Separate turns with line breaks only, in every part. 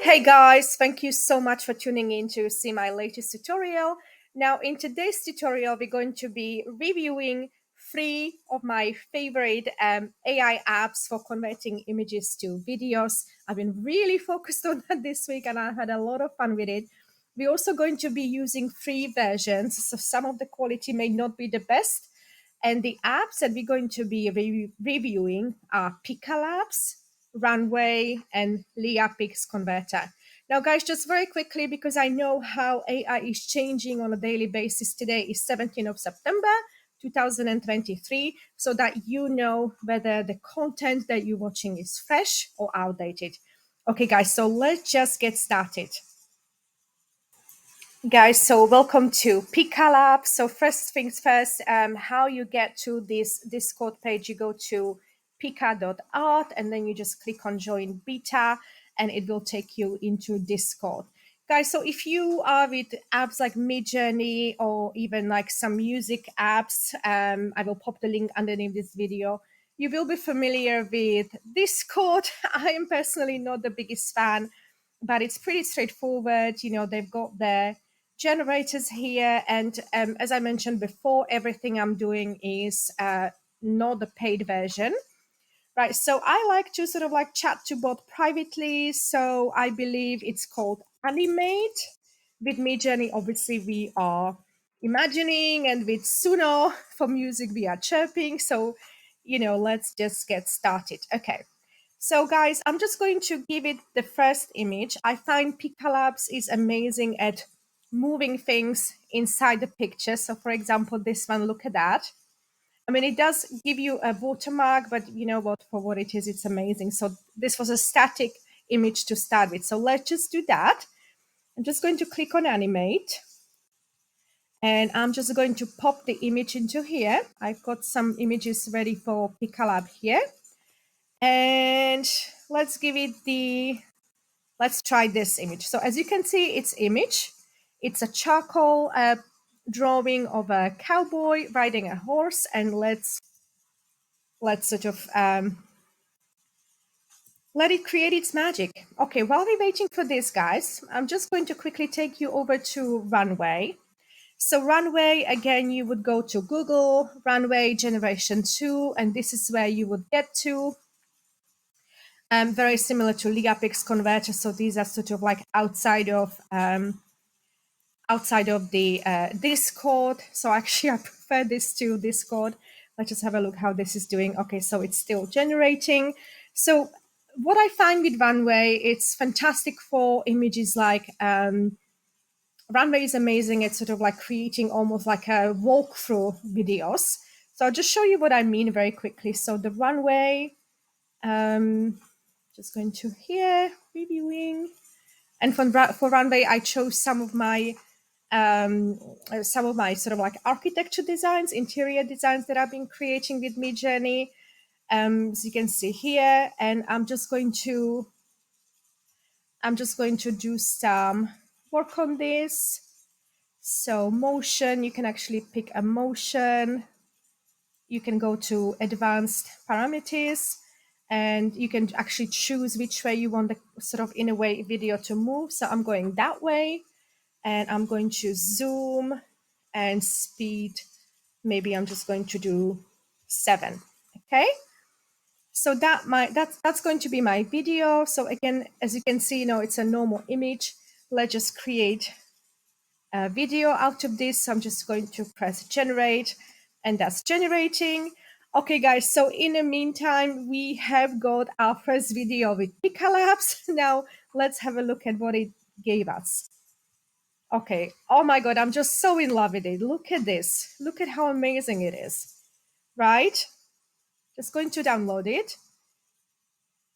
Hey guys, thank you so much for tuning in to see my latest tutorial. Now in today's tutorial, we're going to be reviewing three of my favorite AI apps for converting images to videos. I've been really focused on that this week and I had a lot of fun with it. We're also going to be using free versions, so some of the quality may not be the best. And the apps that we're going to be reviewing are Pika Labs, Runway, and Leapix Converter. Now, guys, just very quickly, because I know how AI is changing on a daily basis. Today is 17th of September, 2023, so that you know whether the content that you're watching is fresh or outdated. Okay, guys, so let's just get started. Guys, so welcome to Pika Lab. So first things first, how you get to this Discord page, you go to pika.art and then you just click on join beta and it will take you into Discord. Guys, so if you are with apps like Midjourney or even like some music apps, I will pop the link underneath this video. You will be familiar with Discord. I am personally not the biggest fan, but it's pretty straightforward. You know, they've got their generators here, and as I mentioned before, everything I'm doing is not the paid version, right? So I like to sort of like chat to bot privately, so I believe it's called Animate. With Midjourney, obviously we are imagining, and with Suno for music we are chirping. So let's just get started. Okay, so guys, I'm just going to give it the first image. I find Pika Labs is amazing at moving things inside the picture. So for example, this one, look at that. I mean, it does give you a watermark, but you know what, for what it is, it's amazing. So this was a static image to start with. So let's just do that. I'm just going to click on animate. And I'm just going to pop the image into here. I've got some images ready for Pika Lab here. And let's let's try this image. So as you can see, it's image. It's a charcoal drawing of a cowboy riding a horse. And let's sort of let it create its magic. Okay, while we're waiting for this, guys, I'm just going to quickly take you over to Runway. So Runway, again, you would go to Google, Runway Generation 2, and this is where you would get to. Very similar to Leapix Converter. So these are sort of like outside of the Discord. So actually, I prefer this to Discord. Let's just have a look how this is doing. Okay, so it's still generating. So what I find with Runway, it's fantastic for images like Runway is amazing at sort of like creating almost like a walkthrough videos. So I'll just show you what I mean very quickly. So the Runway, just going to here, reviewing. And for Runway, I chose some of my sort of like architecture designs, interior designs that I've been creating with Midjourney, as you can see here. And I'm just going to do some work on this. So motion, you can actually pick a motion. You can go to advanced parameters and you can actually choose which way you want the sort of, in a way, video to move. So I'm going that way and I'm going to zoom and speed. Maybe I'm just going to do 7. Okay. So that's going to be my video. So again, as you can see, it's a normal image. Let's just create a video out of this. So I'm just going to press generate and that's generating. Okay, guys, so in the meantime, we have got our first video with Pika Labs. Now let's have a look at what it gave us. Okay, oh my God, I'm just so in love with it. Look at this. Look at how amazing it is, right? Just going to download it.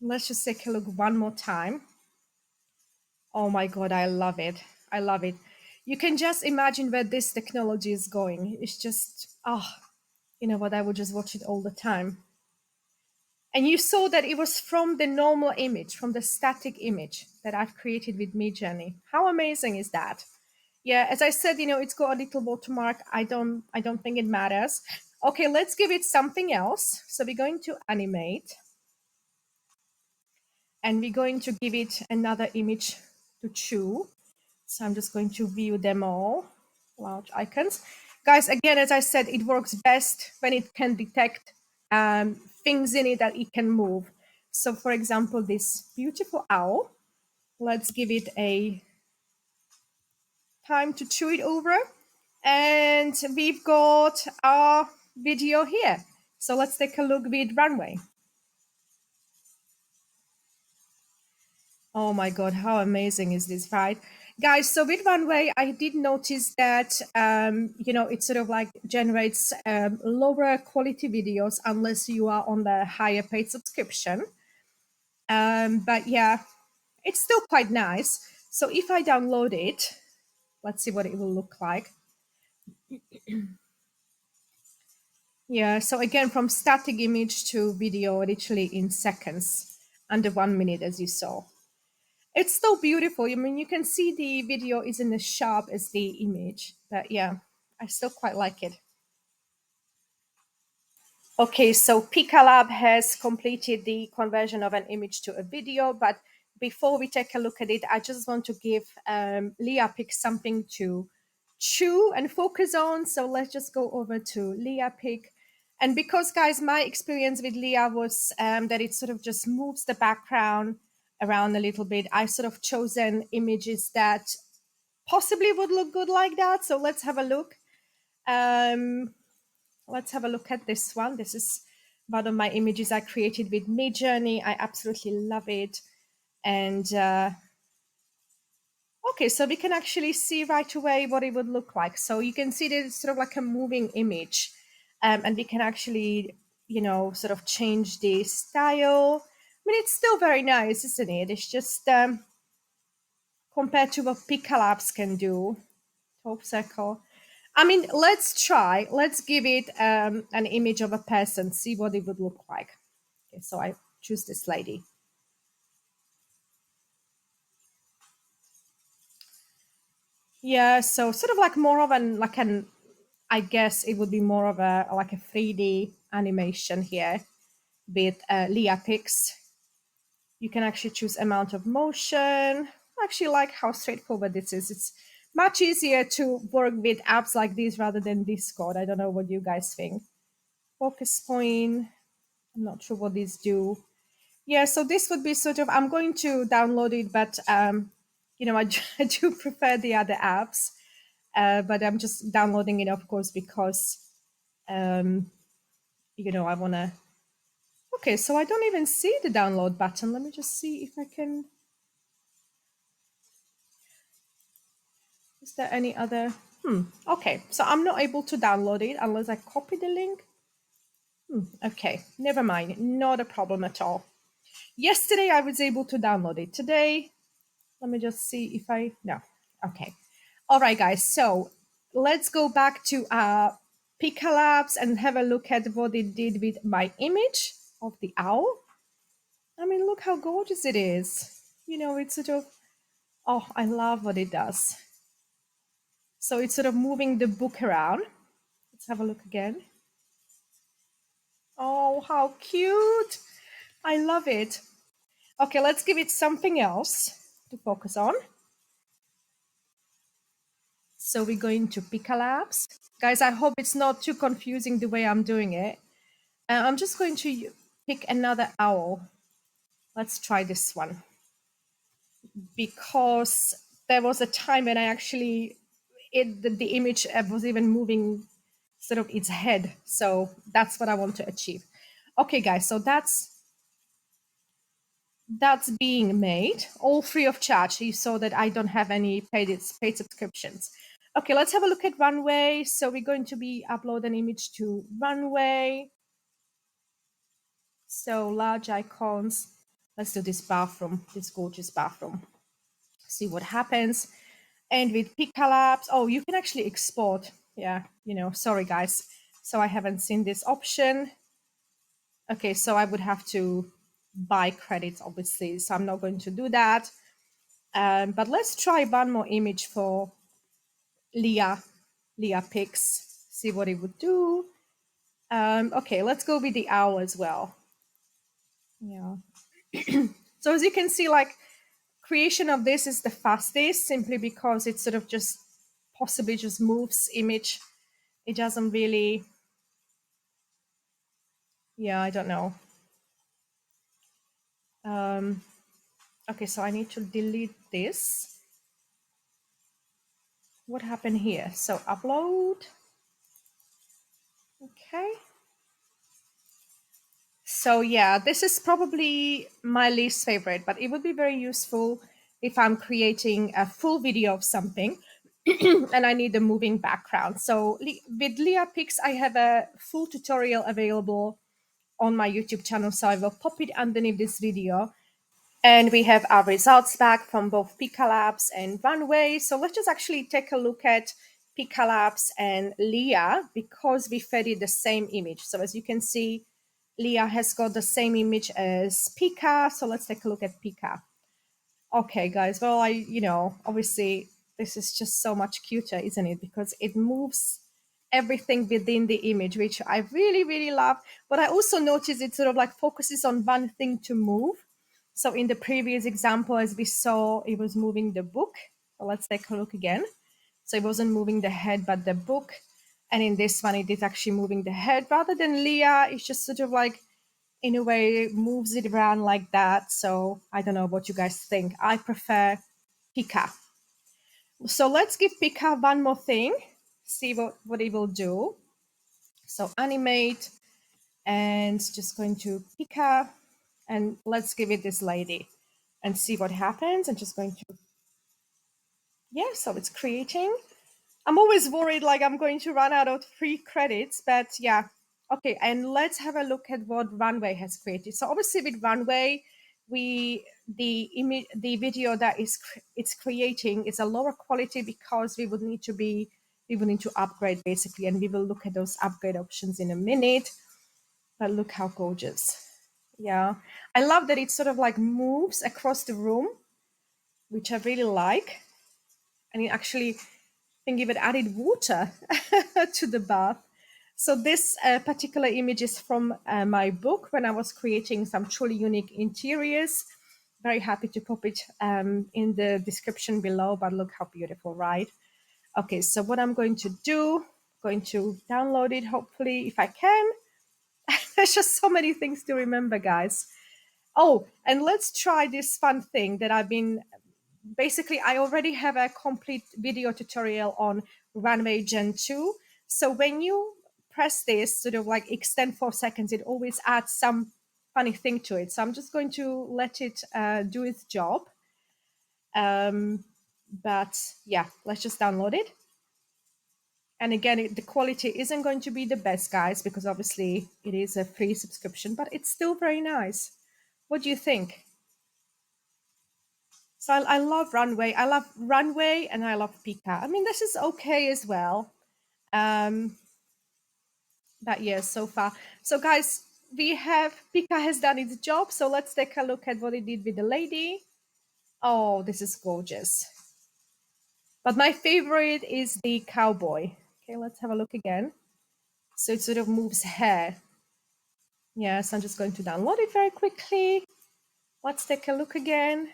Let's just take a look one more time. Oh my God, I love it. I love it. You can just imagine where this technology is going. It's just, you know what, I would just watch it all the time. And you saw that it was from the normal image, from the static image that I've created with Midjourney. How amazing is that? Yeah, as I said, it's got a little watermark. I don't think it matters. Okay, let's give it something else. So we're going to animate. and we're going to give it another image to chew. So I'm just going to view them all, large icons. Guys, again, as I said, it works best when it can detect things in it that it can move. So for example, this beautiful owl, let's give it a time to chew it over. And we've got our video here. So let's take a look with runway. Oh my God, how amazing is this, right? Guys, so with runway, I did notice that, it sort of like generates lower quality videos unless you are on the higher paid subscription. But yeah, it's still quite nice. So if I download it, let's see what it will look like. Yeah, so again, from static image to video, literally in seconds, under 1 minute, as you saw. It's still beautiful. I mean, you can see the video isn't as sharp as the image, but yeah, I still quite like it. Okay, so Picalab has completed the conversion of an image to a video, but before we take a look at it, I just want to give Leah Pick something to chew and focus on. So let's just go over to Leah Pick. And because, guys, my experience with Leah was that it sort of just moves the background around a little bit, I sort of chosen images that possibly would look good like that. So let's have a look. Let's have a look at this one. This is one of my images I created with Midjourney. I absolutely love it. And okay, so we can actually see right away what it would look like. So you can see that it's sort of like a moving image. And we can actually, sort of change the style. I mean, it's still very nice, isn't it? It's just compared to what Picalabs can do. Top circle. I mean, let's try. Let's give it an image of a person, see what it would look like. Okay, so I choose this lady. Yeah, so sort of like more of I guess it would be more of like a 3D animation here with Leah Pix. You can actually choose amount of motion. I actually like how straightforward this is. It's much easier to work with apps like this rather than Discord. I don't know what you guys think. Focus point. I'm not sure what these do. Yeah, so this would be sort of, I'm going to download it, but, I do prefer the other apps, but I'm just downloading it, of course, because, I want to, okay, so I don't even see the download button. Let me just see if I can, is there any other, okay, so I'm not able to download it unless I copy the link. Okay, never mind, not a problem at all. Yesterday I was able to download it. Today, let me just see if no. Okay. All right, guys. So let's go back to Picalabs and have a look at what it did with my image of the owl. I mean, look how gorgeous it is. It's sort of, oh, I love what it does. So it's sort of moving the book around. Let's have a look again. Oh, how cute. I love it. Okay, let's give it something else to focus on. So we're going to Picalabs. Guys, I hope it's not too confusing the way I'm doing it. I'm just going to pick another owl. Let's try this one. Because there was a time when I actually, the image was even moving sort of its head. So that's what I want to achieve. Okay, guys, so that's being made all free of charge. You saw that I don't have any paid subscriptions. Okay, let's have a look at Runway. So we're going to be upload an image to Runway. So large icons. Let's do this bathroom, this gorgeous bathroom. See what happens. And with Picalabs, oh, you can actually export. Yeah, sorry guys. So I haven't seen this option. Okay, so I would have to buy credits, obviously. So I'm not going to do that. But let's try one more image for Leah Pix, see what it would do. Okay, let's go with the owl as well. Yeah. So as you can see, like, creation of this is the fastest simply because it sort of just possibly just moves image. It doesn't really, yeah, I don't know. Um, okay, so I need to delete this. What happened here? So upload. Okay. So yeah, this is probably my least favorite, but it would be very useful if I'm creating a full video of something and I need a moving background. So with Leah Pix, I have a full tutorial available on my YouTube channel. So I will pop it underneath this video. And we have our results back from both Pika Labs and Runway. So let's just actually take a look at Pika Labs and Leah because we fed it the same image. So as you can see, Leah has got the same image as Pika. So let's take a look at Pika. Okay, guys. Well, obviously this is just so much cuter, isn't it? Because it moves everything within the image, which I really, really love. But I also noticed it sort of like focuses on one thing to move. So in the previous example, as we saw, it was moving the book. So let's take a look again. So it wasn't moving the head, but the book. And in this one, it is actually moving the head rather than Leah. It's just sort of like, in a way, moves it around like that. So I don't know what you guys think. I prefer Pika. So let's give Pika one more thing, see what it will do. So animate, and just going to Pika, and let's give it this lady and see what happens. I'm just going to, yeah, so it's creating. I'm always worried like I'm going to run out of free credits, but yeah. Okay, and let's have a look at what Runway has created. So obviously with Runway, the video that it's creating is a lower quality because we would need to upgrade basically, and we will look at those upgrade options in a minute. But look how gorgeous. Yeah. I love that it sort of like moves across the room, which I really like. And it actually think even added water to the bath. So this particular image is from my book when I was creating some truly unique interiors. Very happy to pop it in the description below, but look how beautiful, right? Okay, so what I'm going to do, going to download it, hopefully, if I can. There's just so many things to remember, guys. Oh, and let's try this fun thing that I've been basically, I already have a complete video tutorial on Runway Gen 2. So when you press this, sort of like extend 4 seconds, it always adds some funny thing to it. So I'm just going to let it do its job. But yeah, let's just download it. And again, the quality isn't going to be the best, guys, because obviously it is a free subscription, but it's still very nice. What do you think? So I love Runway. I love Runway and I love Pika. I mean, this is okay as well. That year so far. So guys, we have Pika has done its job. So let's take a look at what it did with the lady. Oh, this is gorgeous. But my favorite is the cowboy. Okay, let's have a look again. So it sort of moves hair. Yes, I'm just going to download it very quickly. Let's take a look again.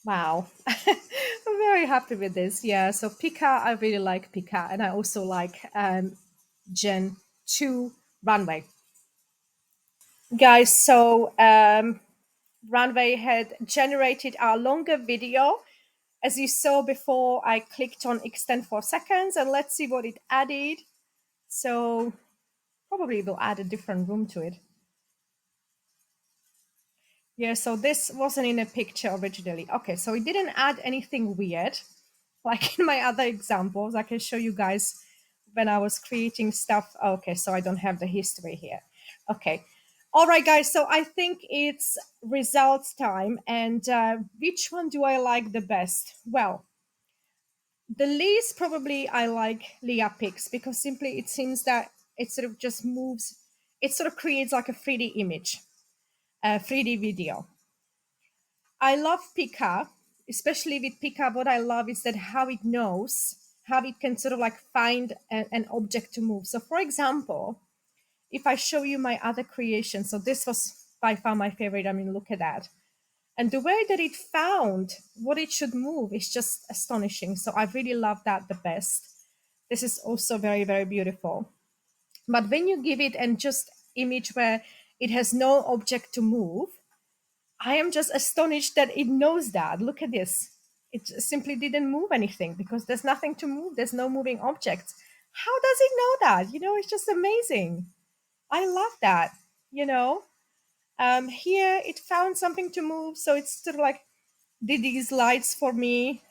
Wow. I'm very happy with this. Yeah, so Pika, I really like Pika. And I also like Gen 2 Runway. Guys, so Runway had generated our longer video. As you saw before, I clicked on extend 4 seconds and let's see what it added. So probably we'll add a different room to it. Yeah, so this wasn't in a picture originally. Okay, so it didn't add anything weird. Like in my other examples, I can show you guys when I was creating stuff. Okay, so I don't have the history here. Okay. All right, guys. So I think it's results time. And which one do I like the best? Well, the least probably I like Leah Pix because simply it seems that it sort of just moves, it sort of creates like a 3D image, a 3D video. I love Pika, especially with Pika. What I love is that how it knows, how it can sort of like find an object to move. So, for example, if I show you my other creation, so this was by far my favorite. I mean, look at that. And the way that it found what it should move is just astonishing. So I really love that the best. This is also very, very beautiful. But when you give it and just image where it has no object to move, I am just astonished that it knows that. Look at this. It just simply didn't move anything because there's nothing to move. There's no moving objects. How does it know that? It's just amazing. I love that. You know, Here it found something to move. So it's sort of like did these lights for me.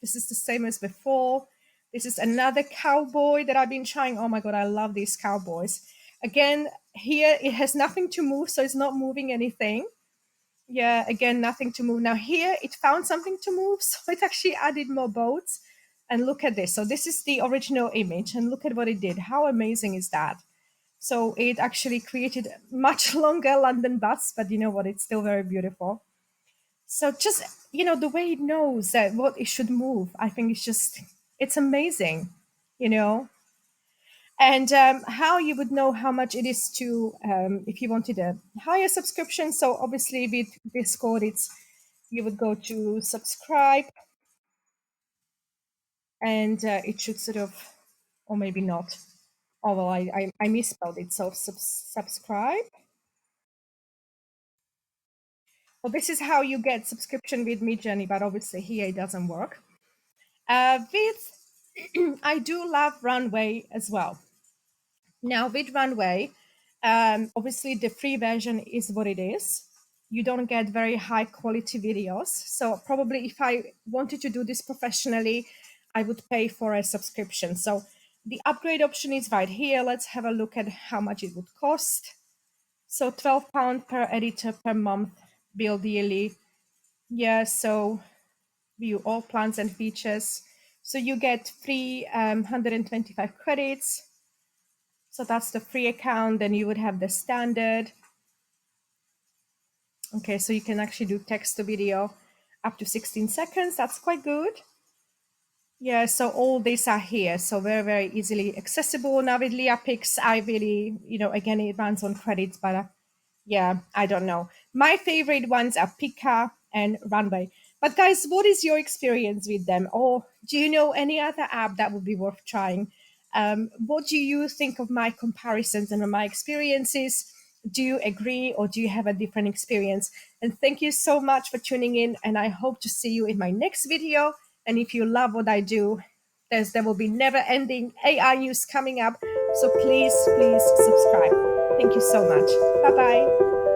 This is the same as before. This is another cowboy that I've been trying. Oh my God, I love these cowboys. Again, here it has nothing to move, so it's not moving anything. Yeah, again, nothing to move. Now here it found something to move, so it actually added more boats. And look at this. So this is the original image, and look at what it did. How amazing is that? So it actually created much longer London bus, but you know what? It's still very beautiful. So just the way it knows that what it should move, I think it's amazing, you know. And how you would know how much it is to if you wanted a higher subscription. So obviously with Discord, it's you would go to subscribe, and it should sort of, or maybe not. Oh well, I misspelled it. So subscribe. Well, this is how you get subscription with me, Jenny, but obviously here it doesn't work. With I do love Runway as well. Now with Runway, obviously the free version is what it is. You don't get very high quality videos. So probably if I wanted to do this professionally, I would pay for a subscription. So the upgrade option is right here. Let's have a look at how much it would cost. So £12 per editor per month, billed yearly. Yeah, so view all plans and features. So you get free 125 credits. So that's the free account. Then you would have the standard. Okay, so you can actually do text to video up to 16 seconds. That's quite good. Yeah, so all these are here. So very, very easily accessible. Now with Leah Pix, I really, again, it runs on credits, but yeah, I don't know. My favorite ones are Pika and Runway. But guys, what is your experience with them? Or do you know any other app that would be worth trying? What do you think of my comparisons and my experiences? Do you agree or do you have a different experience? And thank you so much for tuning in. And I hope to see you in my next video. And if you love what I do, there will be never ending AI news coming up. So please, please subscribe. Thank you so much. Bye bye.